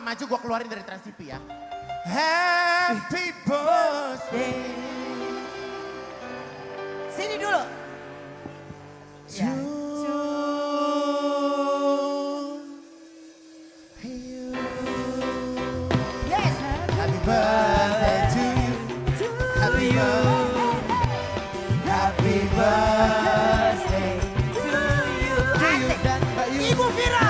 maju gue keluarin dari Trans TV ya. Happy birthday. Sini dulu. Ya. Yes. Happy birthday to you. Happy birthday. Happy birthday to you. Dan Mbak Yu. Ibu Vira.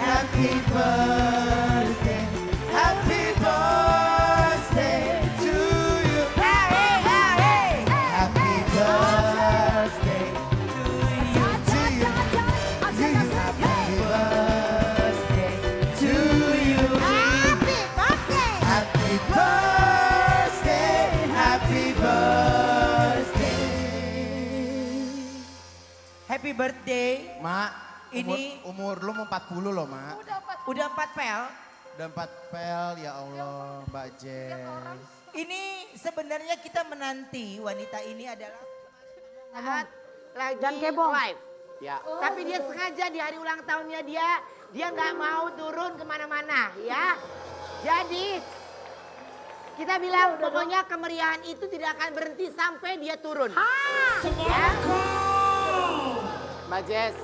Happy birthday. Happy birthday to you. Hey, hey, hey. Happy birthday to you. To you. To you. Happy birthday to you. Happy birthday. Happy birthday. Happy birthday. Happy birthday. Mak, Ini- umur lu mau 40 loh, Mak. Udah 4 pel. Udah 4 pel, ya Allah, Mbak Jess. Ini sebenarnya kita menanti wanita ini adalah Saat lagi Dan kebong. live. Ya. Tapi dia sengaja di hari ulang tahunnya dia nggak mau turun kemana-mana ya. Jadi kita bilang pokoknya kemeriahan itu tidak akan berhenti sampai dia turun. Ya. Mbak Jess,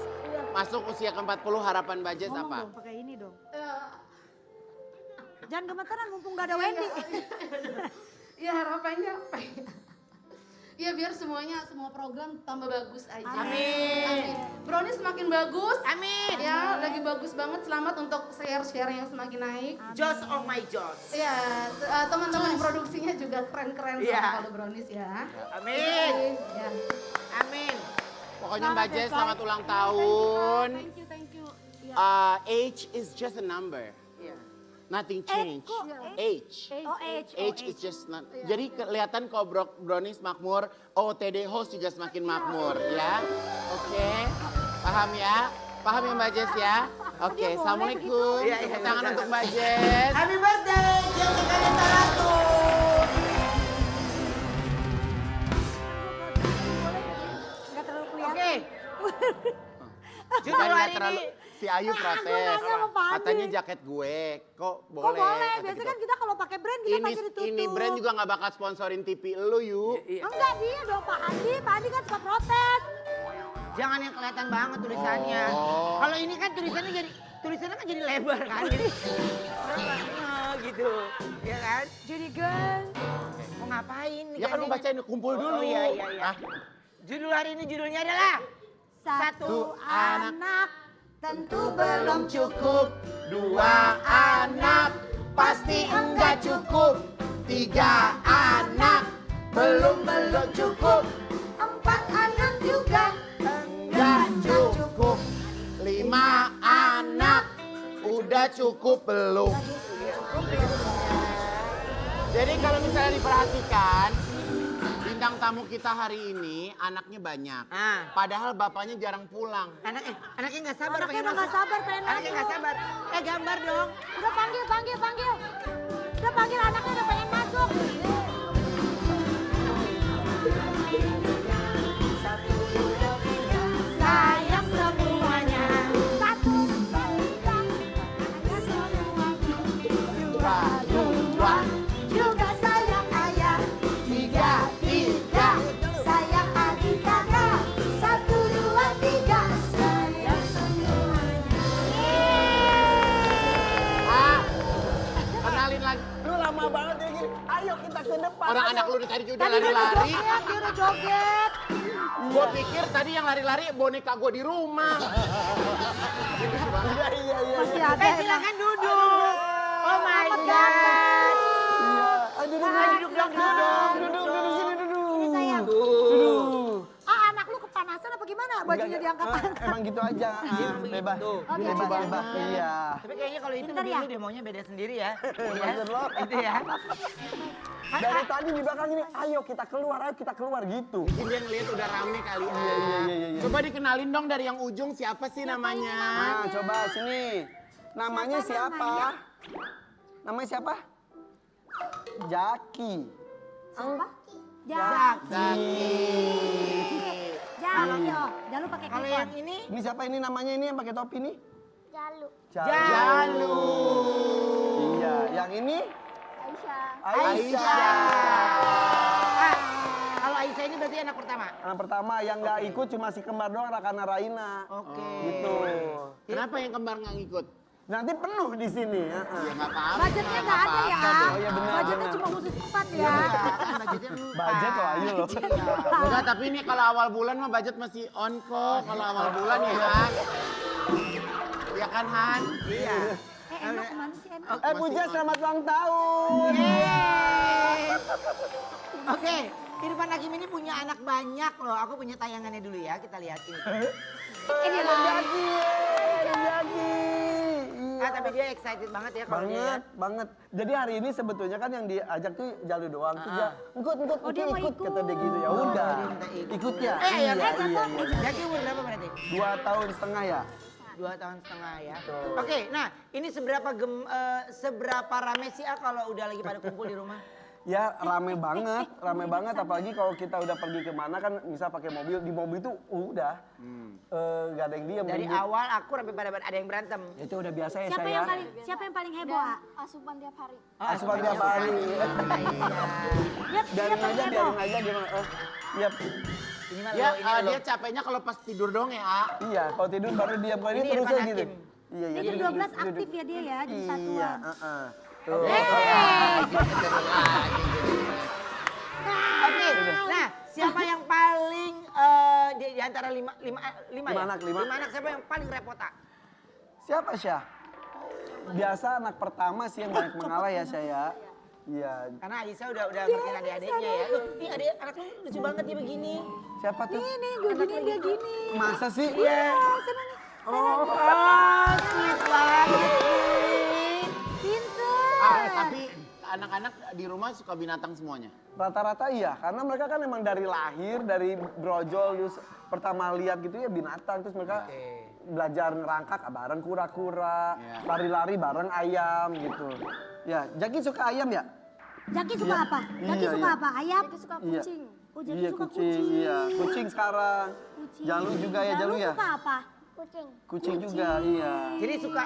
masuk usia ke-40 harapan Mbak Jess Ngomong apa? dong, pakai ini dong. Jangan gemetaran mumpung gak ada Wendy. Ya harapannya apa ya? Ya biar semuanya, semua program tambah bagus aja. Amin. Brownies semakin bagus. Amin. Ya lagi bagus banget. Selamat untuk share-share yang semakin naik. Joss oh my Joss. Ya teman-teman produksinya juga keren-keren Iya. sama kalau Brownies ya. Amin. Ya. Amin. Pokoknya Mbak Jess selamat ulang tahun. Thank you. Age is just a number. Iya. Nothing change. Age. Oh, H. Age is just not. Jadi kelihatan kalau Brownies makmur, OOTD host juga semakin makmur ya. Oke. Paham ya? Paham ya Mbak Jess ya? Oke, assalamualaikum. Iya, iya, Tepuk tangan iya. untuk Mbak Jess. Happy birthday, Jessica Desalato. Gak terlalu kelihatan. Oke. Judul Bukan nggak hari terlalu, ini. si Ayu protes. nanya sama Pak Andi. Katanya jaket gue, kok boleh? Kok boleh? kata Biasanya gitu. kan kita kalau pakai brand kita ini pasti ditutup. ini brand juga nggak bakal sponsorin TV lu yuk. Enggak dia dong Pak Andi. Pak Andi kan suka protes. Jangan yang kelihatan banget tulisannya. Oh. Kalau ini kan tulisannya kan jadi lebar kan. Jadi gitu. Ya kan? Jadi gan. Mau ngapain nih? Ya kan lu gantian? bacain kumpul dulu. Oh iya iya iya. Ah, Judul hari ini judulnya adalah Satu anak tentu belum cukup, dua anak pasti enggak cukup, tiga anak belum cukup, empat anak juga enggak cukup, lima anak udah cukup belum? Jadi kalau misalnya diperhatikan, bintang tamu kita hari ini anaknya banyak. Ah. Padahal bapaknya jarang pulang. Anaknya nggak sabar Anaknya pengen udah nggak masuk. sabar pengen Anaknya nggak masuk. sabar. Gambar dong. Udah panggil. Udah panggil anaknya udah pengen masuk. Sayang semuanya. Satu, tiga. Anaknya semuanya. Dua, Juga sayang ayah. tiga. Sayang adik kakak. Satu, dua, tiga. Sayang semuanya. Ah, kenalin lagi. Lu lama banget ya gini. Ayo kita ke depan. Orang ayo. anak lu tadi udah Tadi dia udah lari-lari. joget, dia udah joget. Gue pikir tadi yang lari-lari boneka gue di rumah. Iya, iya, iya. Masih ada emang. Silakan duduk. Oh my god. Iya. Ayo duduk, Duduk dong, duduk. duduk sini duduk. Ini sayang. Duduk. Anak lu kepanasan apa gimana? Bajunya diangkat angkat. Emang gitu aja. Bebas. Bebas. Iya. Tapi kayaknya kalau itu Bentar lebih ya? lu deh maunya beda sendiri ya. Maksud lo? Itu ya. Dari tadi di belakang ini, ayo kita keluar gitu. Mungkin dia ngeliat udah rame kali. Iya. Coba dikenalin dong dari yang ujung siapa sih namanya? Nah, coba sini. Namanya siapa? Namanya siapa? Jaki. Apa? Zaki. Jangan, jangan lu pakai Kalau keyboard. yang ini Ini siapa ini namanya ini yang pakai topi nih? Jalu. Jalu. Iya, yang ini Aisyah. Aisyah. Ah, kalau Aisyah ini berarti anak pertama. anak pertama yang nggak ikut cuma si kembar doang, Rakana Raina. Oke. Gitu. Kenapa yang kembar nggak ngikut? Nanti penuh di sini. Ya nggak apa-apa. Budgetnya nggak ada ya. Oh iya benar. Budgetnya benar. cuma khusus 4 ya. Iya, kan budgetnya lupa. Budget loh, ayo loh. Enggak, tapi ini kalau awal bulan mah budget masih on kok. Kalau awal bulan ya Han. Ya kan Han? Iya. Eno kemana sih Eno? Puja selamat ulang tahun. Oke, Irfan Hakim ini punya anak banyak loh. Aku punya tayangannya dulu ya, kita lihat ini. Ini Ada lah. Jaki, ada Jaki. Ah, tapi dia excited banget ya kalau dia. Banget, banget. Jadi hari ini sebetulnya kan yang diajak tuh Jalu doang. Terus dia, ikut, Oh, dia mau ikut, ikut. kata dia gitu. Ya udah, dia minta ikut. ikut ya. Ya kan? iya. Jaki umur berapa berarti? 2 tahun setengah ya. 2 tahun setengah ya. Betul. Oke, nah ini seberapa rame sih kalau udah lagi pada kumpul di rumah? Ya rame banget. Apalagi kalau kita udah pergi kemana kan, bisa pakai mobil. Di mobil tuh udah, gak ada yang diam. Dari ribut. awal aku sampai pada ada yang berantem. Itu udah biasa ya Siapa saya. yang paling heboh? Dan asupan tiap hari. Asupan tiap hari. Dia Biarin paling aja heboh. dia mah. Iya, Ini mah Ya, lo, ini lo. dia capeknya kalau pas tidur dong ya. iya. Kalau tidur baru diam. Kalau ini Ini terus Irfan aja gitu. Hakim. Iya, Dia jam 12 aktif ya dia ya, jam Iya, satuan. Tuh. Oke, nah siapa yang paling di antara lima anak, lima. anak siapa yang paling repot ah? Siapa Syah? Biasa anak pertama sih yang banyak mengalah ya saya. Iya. Karena Aisyah udah ngertiin adik-adiknya ya. Tuh, ini adik anak lu lucu banget dia begini. Siapa tuh? Ini gue gini dia gini. Masa sih? Iya. Oh, sweet banget sih. Pinter. Tapi anak-anak di rumah suka binatang semuanya. Rata-rata iya, karena mereka kan emang dari lahir, dari brojol, terus pertama lihat gitu ya binatang, terus mereka belajar ngerangkak bareng kura-kura, Iya. lari-lari bareng ayam gitu. Ya, Jaki suka ayam ya? Jaki suka apa? Jaki Iya, suka iya. apa? Ayam? Jaki suka Iya. kucing. Oh, Jaki Iya suka kucing, iya. Kucing sekarang. Kucing. Jalu juga ya, Jalu ya? suka apa? Kucing juga, iya. Jadi suka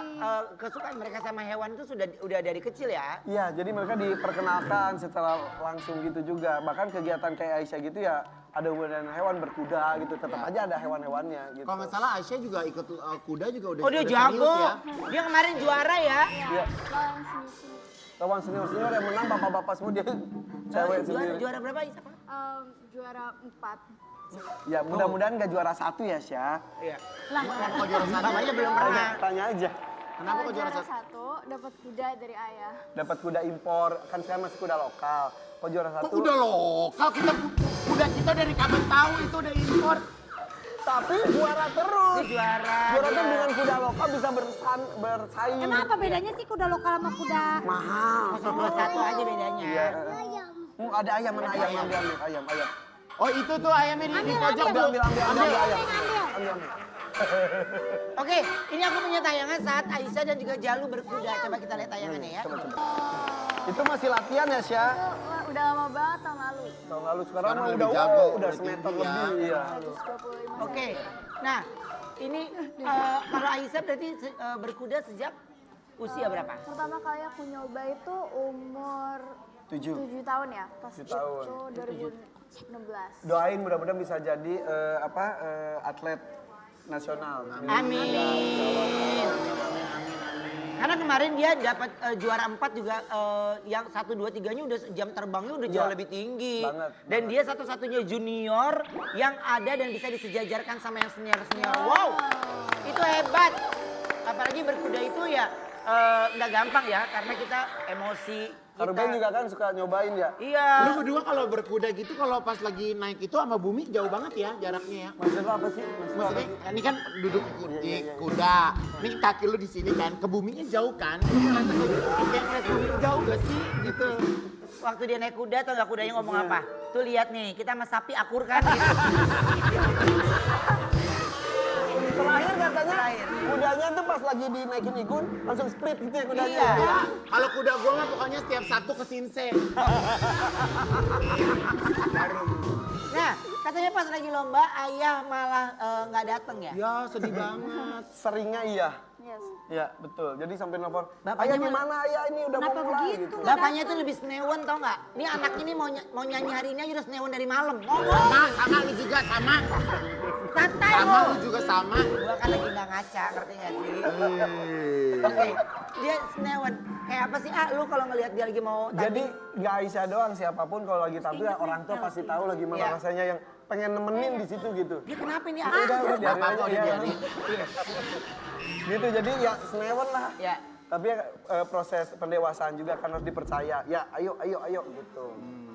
kesukaan mereka sama hewan itu udah dari kecil ya. Iya, jadi mereka diperkenalkan secara langsung gitu juga. Bahkan kegiatan kayak Aisyah gitu ya, ada hubungan hewan berkuda gitu, tetap aja ada hewan-hewannya gitu. Kalau nggak salah Aisyah juga ikut kuda juga udah Oh dia udah jago. serius ya. Dia kemarin juara ya. Iya. Lawan senior-senior yang menang bapak-bapak semua dia cewek sendiri. Juara berapa Aisyah? Juara 4. Ya mudah-mudahan gak juara 1 ya Syah. Iya. Kenapa kok juara satu? Namanya belum pernah. Tanya aja. Kenapa kok juara satu? 1 dapat kuda dari ayah. Dapat kuda impor, kan sekarang masih kuda lokal. Kok juara 1? Kok udah lokal kuda kita dari kapan tahu itu udah impor. Tapi juara terus. Juara. Juara tuh dengan kuda lokal bisa bersaing. Emang apa bedanya sih kuda lokal sama kuda? Mahal. Satu aja bedanya. Iya. Ada ayam, mana ayam? Ayam. Oh itu tuh ayamnya di pojok. Ambil ayam. Ambil. Oke, ini aku punya tayangan saat Aisyah dan juga Jalu berkuda. Coba kita lihat tayangannya ya. Coba. Itu masih latihan ya Syah? Udah lama banget tahun lalu. Tahun lalu sekarang mah lebih udah jago, udah udah semeter tinggi ya. lebih. Iya. 125. Oke, nah ini kalau Aisyah berarti berkuda sejak usia berapa? Pertama kali aku nyoba itu umur 7. 7 tahun ya. Pas 7 tahun. itu 2016. Doain mudah-mudahan bisa jadi atlet nasional. Amin. Karena kemarin dia dapat juara 4 juga yang 1, 2, 3-nya udah jam terbangnya udah jauh Iya. lebih tinggi. Banget, Dan dia satu-satunya junior yang ada dan bisa disejajarkan sama yang senior-senior. Wow, itu hebat. Apalagi berkuda itu ya nggak gampang ya karena kita emosi. Karuben juga kan suka nyobain ya. Iya. Lu berdua kalau berkuda gitu kalau pas lagi naik itu sama bumi jauh banget ya jaraknya ya. Maksud lo apa sih? Maksud lo apa Maksudnya sih? ini kan duduk di kuda, ini kaki lu di sini kan, ke buminya jauh kan. Kayak ngeliat bumi jauh gak sih gitu. Waktu dia naik kuda atau nggak kudanya ngomong apa? Tuh lihat nih, kita sama sapi akur kan gitu. Terakhir katanya kudanya tuh pas lagi dinaikin ikun langsung split gitu ya kudanya. Iya. Ya, kalau kuda gua mah pokoknya setiap satu ke sinse. Nah, katanya pas lagi lomba ayah malah nggak datang ya? Ya sedih banget. Seringnya iya. Yes. Ya betul. Jadi sampai nelfon, Bapaknya ayah gimana ayah ini udah Kenapa mau mulai begitu? gitu. Bapaknya tuh lebih senewan tau nggak? Ini anak ini mau nyanyi hari ini aja udah senewan dari malam. Ngomong. Sama lu juga sama. Santai Sama lo. lu juga sama. Gua kan lagi nggak ngaca, ngerti nggak sih? Oke, dia senewan. Kayak apa sih? Lu kalau ngelihat dia lagi mau Jadi nggak Aisyah doang, siapapun kalau lagi tampil ya orang tua pasti tahu lagi mana Iya. rasanya yang pengen nemenin di situ gitu. dia kenapa ini? Udah biarin Apa-apa aja udah ya. biarin. Gitu jadi ya senewan lah. Ya. Tapi ya, proses pendewasaan juga kan harus dipercaya. Ya ayo gitu.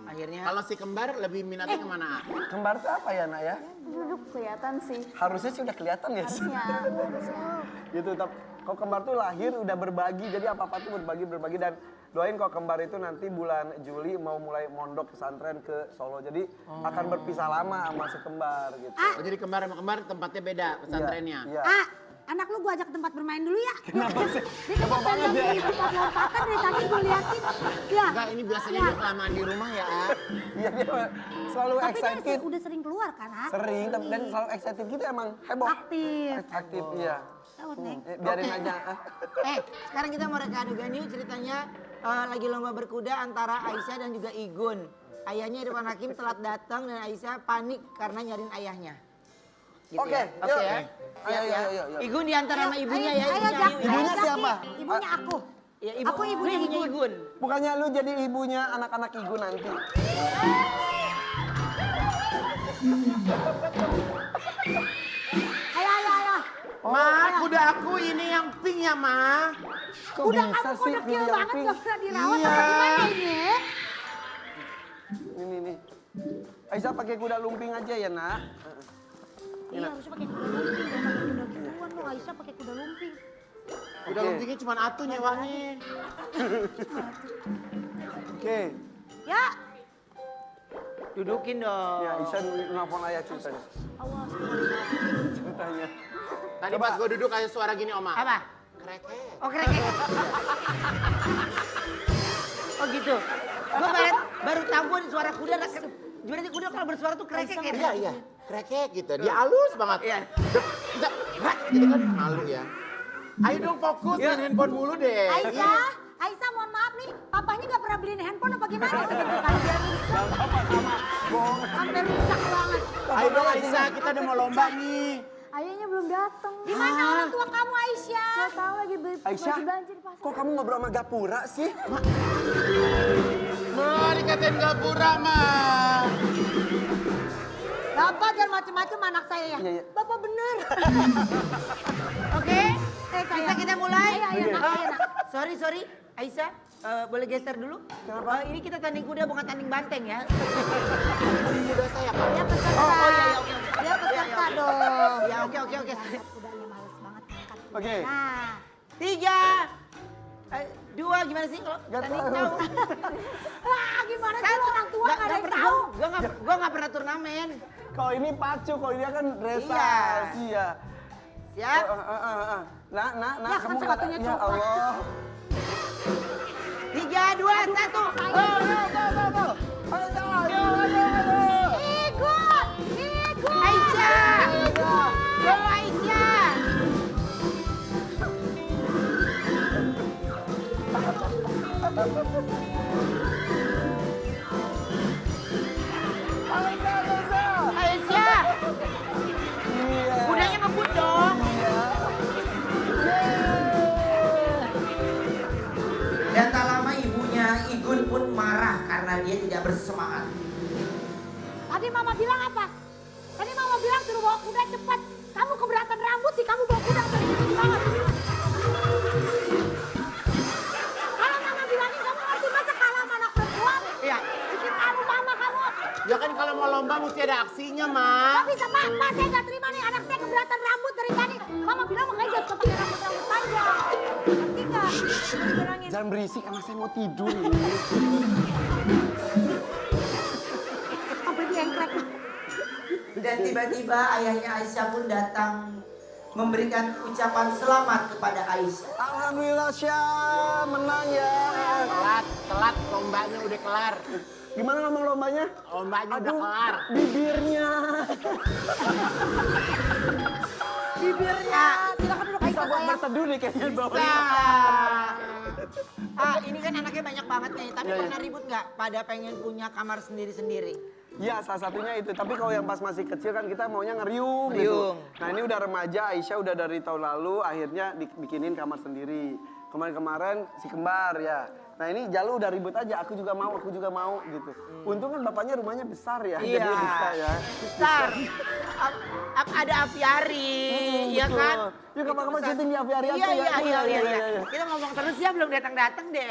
Akhirnya Kalau si kembar lebih minatnya kemana? Kembar tuh apa ya nak ya? Duduk kelihatan sih. Harusnya sih udah kelihatan ya. Harusnya. Gitu tapi kalau kembar tuh lahir udah berbagi jadi apa tuh berbagi dan doain kalau kembar itu nanti bulan Juli mau mulai mondok pesantren ke Solo jadi akan berpisah lama sama si kembar gitu. Oh, jadi kembar sama kembar tempatnya beda pesantrennya. Iya. Ah, anak lu gua ajak tempat bermain dulu ya. Kenapa sih? Di tempat banget ya? di tempat lompatan dari tadi gua liatin. Ya. Enggak, ini biasanya dia kelamaan di rumah ya. Iya dia selalu Tapi dia excited. udah sering keluar kan, Ha? Sering dan selalu excited gitu emang heboh. Aktif. Aktif iya. Lewat, Neng. Biarin aja. sekarang kita mau reka adegan yuk ceritanya lagi lomba berkuda antara Aisyah dan juga Igun. Ayahnya Irfan Hakim telat datang dan Aisyah panik karena nyariin ayahnya. Gitu Oke, ya. Oke yuk. ya. Ayo, Siap ya. ayo. Igun diantar sama ibunya ya. Ayo, Ibunya, Jak. ayo. Ibunya Ayo, siapa? Jaki. Ibunya aku. Ya, Aku ibunya Igun. Bukannya lu jadi ibunya anak-anak Igu nanti. Ayo. Ma, kuda aku ini yang pink ya, Ma. Kok Udah bisa kamu sih udah pilih kecil yang banget pink? gak pernah dirawat. Iya. Apa gimana ini? Ini. Aisyah pakai kuda lumping aja ya, Nak. Iya harusnya pakai kuda lumping. Jangan pakai kuda gituan lo. Aisyah pakai kuda lumping. Kuda lumpingnya cuma atu nyewanya. Oke. Ya. Dudukin dong. Ya, Aisyah nelfon ayah ceritanya. Awas. Ceritanya. Tadi pas gue duduk kayak suara gini, Oma. Apa? Kreket. Oh kerek. Oh gitu. Gue baru tahu gue suara kuda. Berarti kuda kalau bersuara tuh kerek kayak gitu. Iya. Kreket gitu. Dia halus banget. Iya. Gitu kan malu ya. Ayo dong fokus main handphone mulu deh. Aisyah mohon maaf nih. Papanya gak pernah beliin handphone apa gimana? Sampai rusak banget. Ayo dong Aisyah, kita udah mau lomba nih. Ayahnya belum datang. Di mana orang tua kamu Aisyah? Gak tahu lagi beli Aisyah, baju belanja di pasar. kok kamu ngobrol sama Gapura sih? Ma, dikatain Gapura, Ma. Bapak jangan macem-macem anak saya ya. Iya. Bapak bener. Oke, bisa kita mulai? Iya, nak. Sorry, Aisyah, boleh geser dulu? Kenapa? Ini kita tanding kuda bukan tanding banteng ya. Kuda saya, Pak. Dia peserta. Oh, iya, oke. Dia peserta dong. Ya, oke. Kudanya males banget angkat. Oke. Nah. 3, 2, gimana sih kalau Gak tanding tahu. tahu? Wah, gimana sih lo orang tua gak ada yang pernah, tahu? Gue gak pernah turnamen. Kalau ini pacu, kalau ini kan dressage. Iya. Siap? Nah, Ya, kan kamu sepatunya ya copot. Allah. 3, 2, 1. Go. Ayo. Ikut. Aisyah! Go Aisyah! Aisyah! Iya. Kudanya ngebut dong. Dan tak lama ibunya Igun pun marah karena dia tidak bersemangat. Tadi mama bilang apa? Tadi mama bilang suruh bawa kuda cepat. Kamu keberatan rambut sih, kamu bawa kuda cepet banget. Kalau mama bilangin kamu ngerti masa kalah sama anak perempuan? Iya. Bikin kamu mama kamu. Ya kan kalau mau lomba mesti ada aksinya, Ma. Gak bisa pak, saya gak terima nih anak saya keberatan rambut dari tadi. Mama bilang makanya jangan suka pakai rambut panjang. Ngerti gak? Bilangin. Jangan berisik, anak saya mau tidur. Sampai diengklek. Dan tiba-tiba ayahnya Aisyah pun datang memberikan ucapan selamat kepada Aisyah. Alhamdulillah Syah, menang ya. Telat lombanya udah kelar. Gimana ngomong lombanya? Lombanya udah kelar. Bibirnya. Bibirnya. Silakan duduk Aisyah. bisa buat berteduh nih kayaknya bawah. Ini kan anaknya banyak banget nih, tapi Iya, iya. pernah ribut nggak pada pengen punya kamar sendiri-sendiri? Iya, salah satunya itu. Tapi kalau yang pas masih kecil kan kita maunya ngeriung Ngeriung. gitu. Nah ini udah remaja, Aisyah udah dari tahun lalu akhirnya dibikinin kamar sendiri. Kemarin-kemarin si kembar ya. Nah ini Jalu udah ribut aja, aku juga mau gitu. Untung kan bapaknya rumahnya besar ya, Iya. jadi bisa ya. Besar. Ada aviari, ya Betul. kan? Yuk kapan-kapan syuting di aviari aku Iya, ya. iya. Kita ngomong terus ya, belum datang-datang deh.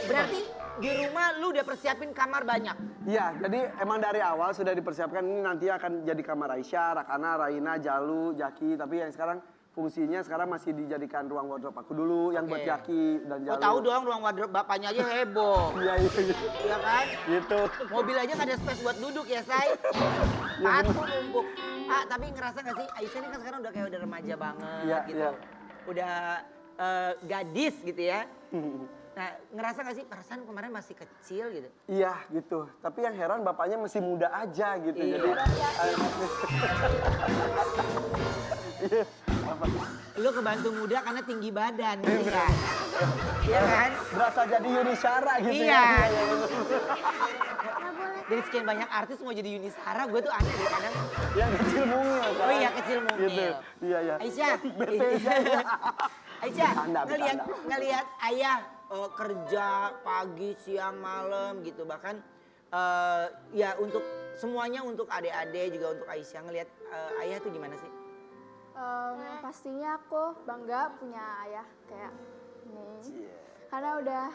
Berarti di rumah lu udah persiapin kamar banyak? Iya, jadi emang dari awal sudah dipersiapkan ini nanti akan jadi kamar Aisyah, Rakana, Raina, Jalu, Jaki. Tapi yang sekarang fungsinya sekarang masih dijadikan ruang wardrobe aku dulu yang buat Jaki dan Jalu. Oh tahu dong, ruang wardrobe bapaknya aja heboh. Iya. Iya kan? Gitu. Mobil aja nggak ada space buat duduk ya, Say. Sepatu numpuk. Tapi ngerasa nggak sih, Aisyah ini kan sekarang udah kayak udah remaja banget Iya, gitu. iya. Udah gadis gitu ya. Nah, ngerasa nggak sih perasaan kemarin masih kecil gitu? Iya gitu. Tapi yang heran bapaknya masih muda aja gitu. Iya. Jadi Lu kebantu muda karena tinggi badan gitu kan? Iya kan? berasa jadi Yuni Syara gitu Iya. ya. Dari sekian banyak artis mau jadi Yuni Sara, gue tuh aneh deh kadang. Yang kecil mungil kan. Oh iya, kecil mungil. Gitu. Iya. Aisyah. Bete aja. Aisyah, Bercanda. ngelihat ayah kerja pagi, siang, malam gitu. Bahkan ya untuk semuanya, untuk adik-adik juga untuk Aisyah. Ngelihat ayah tuh gimana sih? Pastinya aku bangga punya ayah kayak ini. Karena udah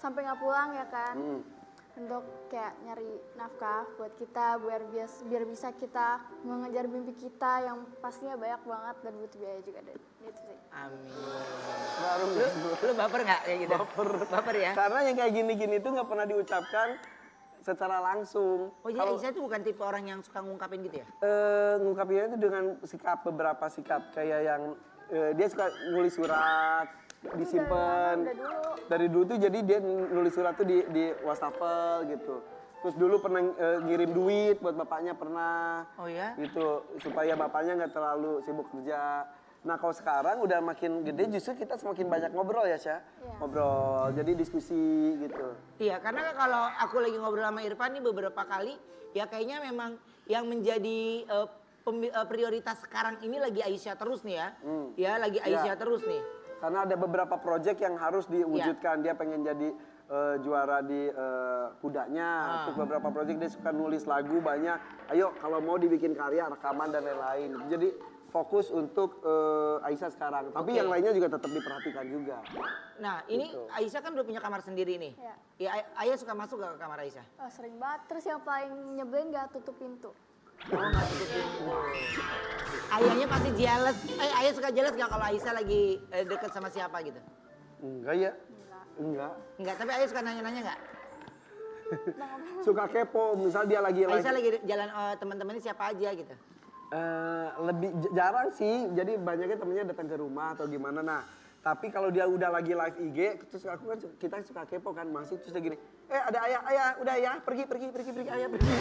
sampai nggak pulang ya kan. Untuk kayak nyari nafkah buat kita biar bisa kita mengejar mimpi kita yang pastinya banyak banget dan butuh biaya juga dan itu sih. Amin. Baru Lu baper nggak kayak gitu? Baper ya? Karena yang kayak gini-gini tuh nggak pernah diucapkan secara langsung. Oh jadi Aisyah tuh bukan tipe orang yang suka ngungkapin gitu ya? Ngungkapinnya itu dengan beberapa sikap kayak yang dia suka nulis surat disimpan dari dulu tuh, jadi dia nulis surat tuh di wastafel gitu. Terus dulu pernah ngirim duit buat bapaknya pernah. Oh ya? Gitu supaya bapaknya nggak terlalu sibuk kerja. Nah kalau sekarang udah makin gede justru kita semakin banyak ngobrol ya Syah. Ngobrol, jadi diskusi gitu. Iya, karena kalau aku lagi ngobrol sama Irfan nih beberapa kali, ya kayaknya memang yang menjadi prioritas sekarang ini lagi Aisyah terus nih ya. Ya, lagi Aisyah terus nih. Karena ada beberapa proyek yang harus diwujudkan. Dia pengen jadi juara di kudanya. Terus beberapa proyek dia suka nulis lagu banyak. Ayo kalau mau dibikin karya, rekaman dan lain-lain. Jadi fokus untuk Aisyah sekarang. Tapi yang lainnya juga tetap diperhatikan juga. Nah ini Gitu. Aisyah kan udah punya kamar sendiri nih. Ya, ayah suka masuk gak ke kamar Aisyah? Oh, sering banget. Terus yang paling nyebelin nggak tutup pintu. Oh nggak tutup pintu. Ayahnya pasti jealous. Ayah suka jealous gak kalau Aisyah lagi deket sama siapa gitu? Enggak ya? Enggak. Enggak, tapi ayah suka nanya-nanya gak? Suka kepo, misal dia lagi Aisyah lagi jalan teman-temannya siapa aja gitu? lebih jarang sih, jadi banyaknya temennya datang ke rumah atau gimana. Nah, tapi kalau dia udah lagi live IG, terus aku kan kita suka kepo kan, masih terus dia gini, ada ayah, udah ya, pergi, ayah pergi.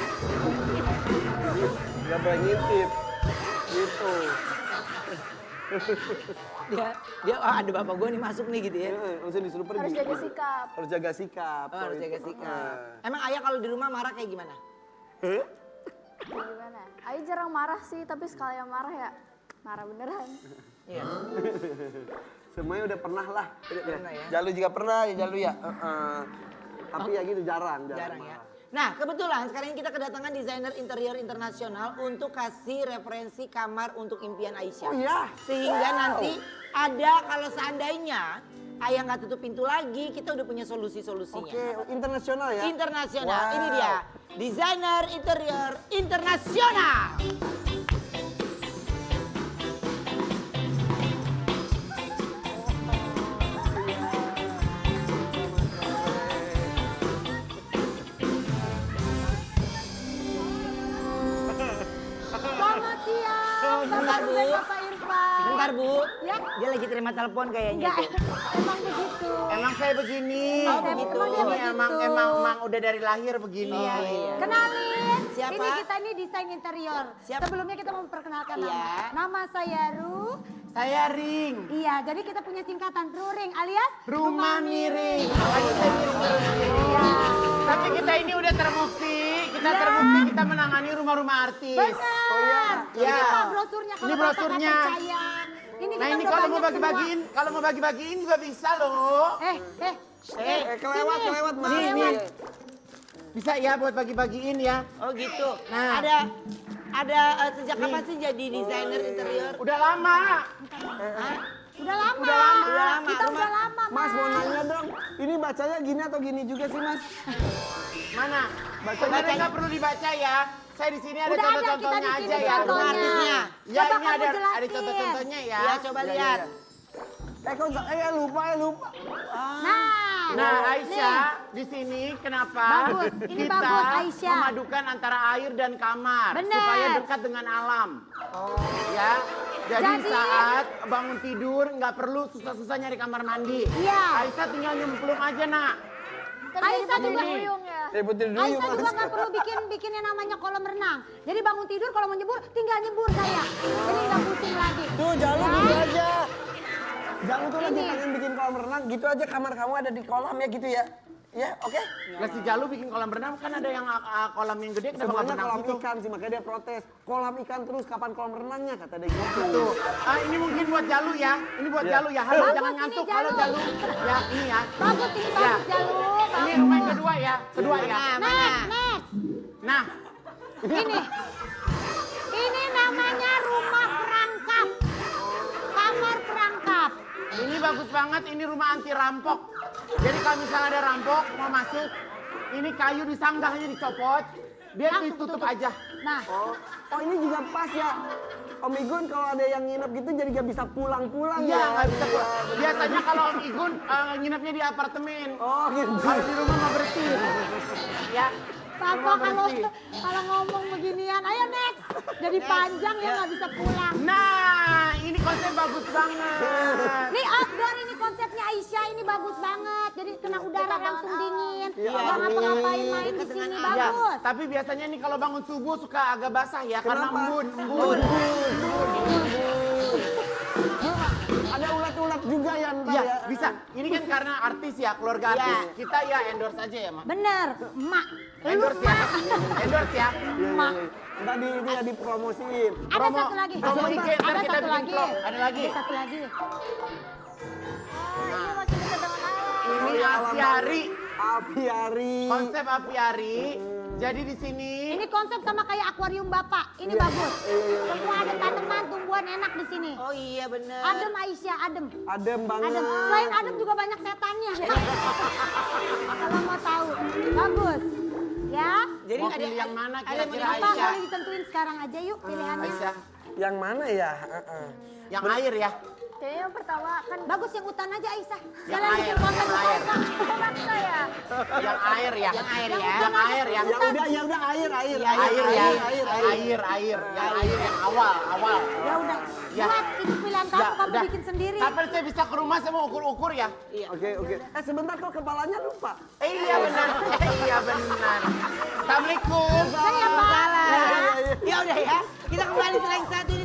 Dia boleh ngintip, gitu. Dia ada bapak gue nih masuk nih gitu ya? Langsung disuruh pergi. Harus jaga sikap. Harus jaga sikap. Oh, harus jaga sikap. Emang ayah kalau di rumah marah kayak gimana? Kayak gimana? Ayu jarang marah sih, tapi sekali yang marah ya marah beneran. Iya. Semuanya udah pernah lah. Udah pernah ya? Jalu juga pernah ya, Jalu ya. Tapi ya gitu jarang Jarang ya. marah. Nah kebetulan sekarang kita kedatangan desainer interior internasional untuk kasih referensi kamar untuk impian Aisyah. Oh iya? Sehingga nanti ada kalau seandainya ayah nggak tutup pintu lagi, kita udah punya solusi-solusinya. Oke, internasional ya? Internasional, Wow. ini dia desainer interior internasional. Selamat siang, Bentar, Bu. Bapak Irfan. Bentar Bu, Ya. dia lagi terima telepon kayaknya. Enggak, tuh. emang begitu. Emang saya begini, Oh, begitu. emang dia Ini begitu. emang udah dari lahir begini. Kenalin, Siapa? ini desain interior. Siapa? Sebelumnya kita mau memperkenalkan Iya. nama. Nama saya Ru. Saya Ring. Iya, jadi kita punya singkatan Ruring alias Rumah miring. Makanya saya miring. Iya. Tapi kita ini udah terbukti, kita menangani rumah-rumah artis. Benar. Iya. Ini Pak brosurnya kalau Ini Bapak brosurnya. nggak percaya. Ini Nah kita ini udah kalau mau banyak bagi-bagiin, kalau mau bagi-bagiin juga bisa loh. semua. Kelewat mas. Nih. Bisa ya buat bagi-bagiin ya. Oh gitu. Nah. Ada sejak kapan sih jadi desainer interior? Udah lama. Udah lama. Kita Rumah- udah lama, Mas mau nanya dong, ini bacanya gini atau gini juga sih mas? Mana? Sebenarnya nggak perlu dibaca ya. Saya di sini ada Udah ada, contoh-contohnya kita di aja sini ya. contohnya. Artisnya. Ya Coba ini kamu ada jelasin. contoh-contohnya ya. Ya coba lihat. Lupa. Nah Aisyah di sini kenapa Bagus, ini kita bagus, Aisyah. memadukan antara air dan kamar Bener. supaya dekat dengan alam. Ya. Jadi saat bangun tidur nggak perlu susah-susah nyari kamar mandi. Iya. Aisyah tinggal nyemplung aja nak. Aisyah juga Ini. Aisyah juga nggak perlu bikin yang namanya kolam renang. Jadi bangun tidur kalau mau nyebur tinggal nyebur saya. Jadi nggak pusing lagi. Tuh Jalu Ya. gitu aja. Jalu tuh lagi Ini. pengen bikin kolam renang, gitu aja kamar kamu ada di kolam ya gitu ya. Ya oke. Lah si Jalu bikin kolam renang kan ada yang kolam yang gede kenapa nggak Sebenarnya berenang kolam situ? ikan sih makanya dia protes. Kolam ikan terus kapan kolam renangnya kata dia gitu. Tuh. Ini mungkin buat Jalu ya. Ini buat Jalu ya. Halo Bagus jangan ini, ngantuk. Jalu. Halo Jalu. Ya ini ya. Bagus ini Ya. bagus Jalu. Ini rumah yang kedua ya. Kedua ya. Next. Nah. Ini namanya rumah perangkap. Kamar perangkap. Ini bagus banget, ini rumah anti rampok. Jadi kalau misalnya ada rampok mau masuk, ini kayu di sanggahnya dicopot, dia Langsung ditutup tutup. aja. Nah, Oh ini juga pas ya. Om Igun kalau ada yang nginep gitu jadi gak bisa pulang-pulang Iya ya. nggak bisa. Iya, Biasanya kalau Om Igun nginepnya di apartemen. Oh gitu. Kalau di rumah mau bersih. Ya. Papa rumah kalau bersih. ngomong beginian, ayo next. Jadi panjang ya nggak bisa pulang. Nah, ini konsep bagus banget. Nih outdoor ini konsepnya Aisyah ini bagus banget. Jadi kena udara langsung dingin. Iya, Nggak ngapa-ngapain main di sini Ya, bagus. tapi biasanya nih kalau bangun subuh suka agak basah ya karena Kenapa? embun. Ada ulat-ulat juga ya ntar Iya, ya. bisa. Ini kan karena artis ya, keluarga artis. Kita ya endorse aja ya, Mak. Bener, emak. Lu Endorse ya. emak. Endorse ya. Emak. Ntar ini ya dipromosiin. Ada satu lagi. promo IG, ntar Ada kita satu bikin lagi. vlog. Ada lagi. Ada satu lagi. Ini makin dekat dengan alam. Ini apiari. Apiari. Konsep apiari. Jadi di sini Ini konsep sama kayak akuarium Bapak. Ini bagus. Semua ada tanaman, tumbuhan enak di sini. Oh iya bener. Adem Aisyah, adem. Adem banget. Adem. Selain adem juga banyak setannya. Kalau mau tahu. Bagus. Ya. Jadi mau pilih yang mana kira-kira Apa Aisyah? boleh ditentuin sekarang aja yuk pilihannya. Aisyah. Yang mana ya? Yang air ya. Kayaknya yang pertama kan Bagus yang hutan aja Aisyah. Yang Jangan air, bikin konten yang air. hutan. maksa ya. Yang air ya. Yang air ya. Yang air ya. Ya udah air. Air ya. Air. Yang air yang awal. Ya udah. Ya. Buat itu pilihan kamu, kamu udah. bikin sendiri. Kapan saya bisa ke rumah saya mau ukur-ukur ya? Oke. Sebentar kok kepalanya lupa. Iya benar. Iya benar. Assalamualaikum. Saya Pak. Ya udah ya. Kita kembali selain saat ini.